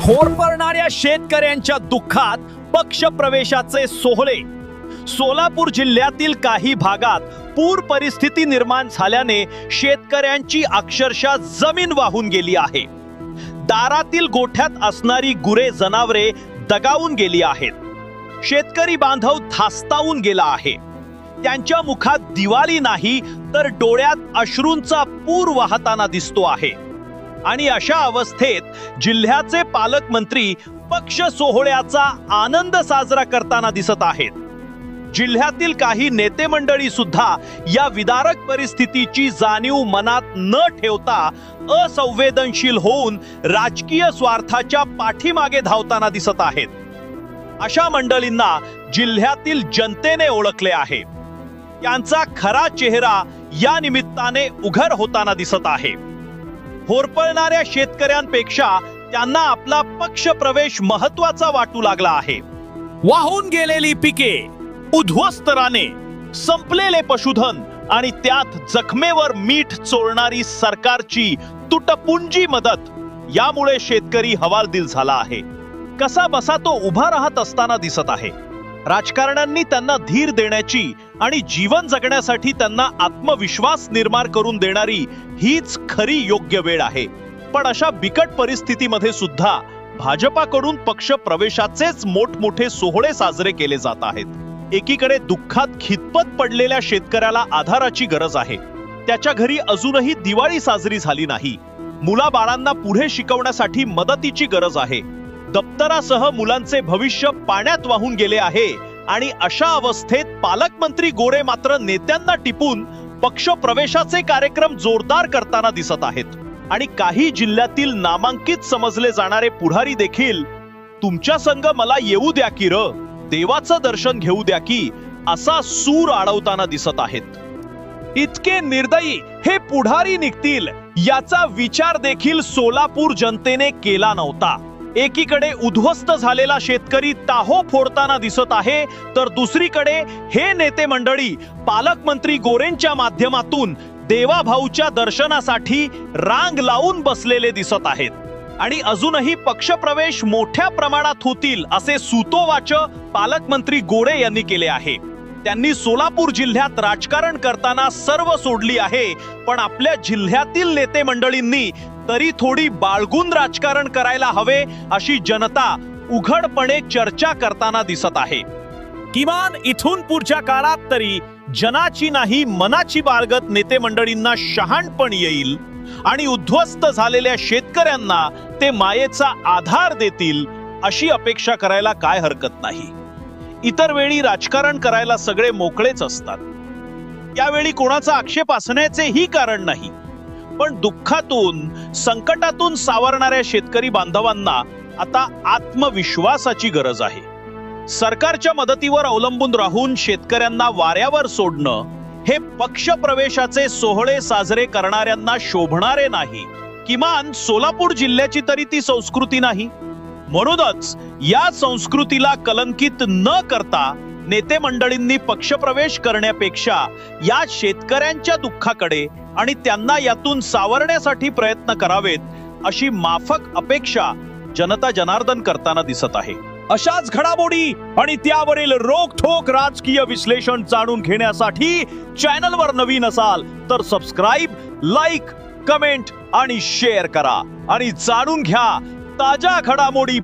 होरपळणाऱ्या शेतकऱ्यांच्या दुःखात पक्षप्रवेशाचे सोहळे। सोलापूर जिल्ह्यातील काही भागात पूर परिस्थिती निर्माण झाल्याने शेतकऱ्यांची अक्षरशः जमीन वाहून गेली आहे। दारातील गोठ्यात असणारी गुरे जनावरे दगावून गेली आहेत। शेतकरी बांधव धास्तावून गेला आहे। त्यांच्या मुखात दिवाळी नाही तर डोळ्यात अश्रूंचा पूर वाहताना दिसतो आहे। आणि अशा अवस्थेत जिल्ह्याचे पालकमंत्री पक्ष सोहळ्याचा आनंद साजरा करताना दिसत आहेत। जिल्ह्यातील काही नेते मंडळी सुद्धा या विदारक परिस्थितीची जाणीव मनात न ठेवता असंवेदनशील होऊन राजकीय स्वार्थाच्या पाठीमागे धावताना दिसत आहेत। अशा मंडळींना जिल्ह्यातील जनतेने ओळखले आहे। त्यांचा खरा चेहरा या निमित्ताने उघड होताना दिसत आहे। होरपळणाऱ्या शेतकऱ्यांपेक्षा त्यांना आपला पक्ष प्रवेश महत्त्वाचा वाटू लागला आहे। वाहून गेलेली पिके, उद्ध्वस्त राने, संपलेले पशुधन आणि त्यात जखमेवर मीठ चोळणारी सरकारची तुटपुंजी मदत यामुळे शेतकरी हवालदिल झाला आहे। कसा बसा तो उभा राहत असताना दिसत आहे। राजकारण्यांनी त्यांना धीर देण्याची आणि जीवन जगण्यासाठी त्यांना आत्मविश्वास निर्माण करून देणारी हीच खरी योग्य वेळ आहे। पण अशा बिकट परिस्थितीमध्ये सुद्धा भाजपाकडून पक्ष प्रवेशाचेच मोठमोठे सोहळे साजरे केले जात आहेत। एकीकडे दुःखात खितपत पडलेल्या शेतकऱ्याला आधाराची गरज आहे। त्याच्या घरी अजूनही दिवाळी साजरी झाली नाही। मुलाबाळांना पुढे शिकवण्यासाठी मदतीची गरज आहे। दप्तरासह मुलांचे भविष्य पाण्यात वाहून गेले आहे। आणि अशा अवस्थेत पालकमंत्री गोरे मात्र नेत्यांना टिपून पक्ष प्रवेशाचे कार्यक्रम जोरदार करताना दिसत आहेत। आणि काही जिल्ह्यातील नामांकित समजले जाणारे पुढारी देखील तुमच्या संग मला येऊ द्या की र, देवाचं दर्शन घेऊ द्या की, असा सूर अडवताना दिसत आहेत। इतके निर्दयी हे पुढारी निघतील याचा विचार देखील सोलापूर जनतेने केला नव्हता। एकीकडे उद्ध्वस्त झालेला शेतकरी टाहो फोडताना दिसत आहे, तर दुसरीकडे हे नेते मंडळी पालकमंत्री गोरेंच्या माध्यमातून देवाभाऊच्या दर्शनासाठी रांग लावून बसलेले दिसत आहेत। आणि अजूनही पक्षप्रवेश मोठ्या प्रमाणात होतील असे सूतोवाच पालकमंत्री गोरे यांनी केले आहे। त्यांनी सोलापूर जिल्ह्यात राजकारण करताना सर्व सोडली आहे, पण आपल्या जिल्ह्यातील नेते मंडळींनी तरी थोडी बाळगून राजकारण करायला हवे अशी जनता उघडपणे चर्चा करताना दिसत आहे। किमान इथून पुढच्या काळात तरी जनाची नाही मनाची बाळगत नेते मंडळींना शहाणपण येईल आणि उद्ध्वस्त झालेल्या शेतकऱ्यांना ते मायेचा आधार देतील अशी अपेक्षा करायला काय हरकत नाही। इतर वेळी राजकारण करायला सगळे मोकळेच असतात, यावेळी कोणाचा आक्षेप असण्याचेही कारण नाही। पण दुःखातून संकटातून सावरणाऱ्या शेतकरी बांधवांना आता आत्मविश्वासाची गरज आहे। सरकारच्या मदतीवर अवलंबून राहून शेतकऱ्यांना वाऱ्यावर सोडणं हे पक्ष प्रवेशाचे सोहळे साजरे करणाऱ्यांना शोभणारे नाही। किमान सोलापूर जिल्ह्याची तरी ती संस्कृती नाही। म्हणूनच या संस्कृतीला कलंकित न करता नेते मंडळींनी पक्षप्रवेश करण्यापेक्षा या शेतकऱ्यांच्या दुःखाकडे आणि त्यांना यातून सावरण्यासाठी प्रयत्न करावेत अशी माफक अपेक्षा जनता जनार्दन करताना दिसत आहे। अशाच घडामोडी आणि त्यावरील रोखठोक राजकीय विश्लेषण जाणून घेण्यासाठी चॅनलवर नवीन असाल तर सबस्क्राइब, लाईक, कमेंट आणि शेअर करा आणि जाणून घ्या ताज्या घडामोडी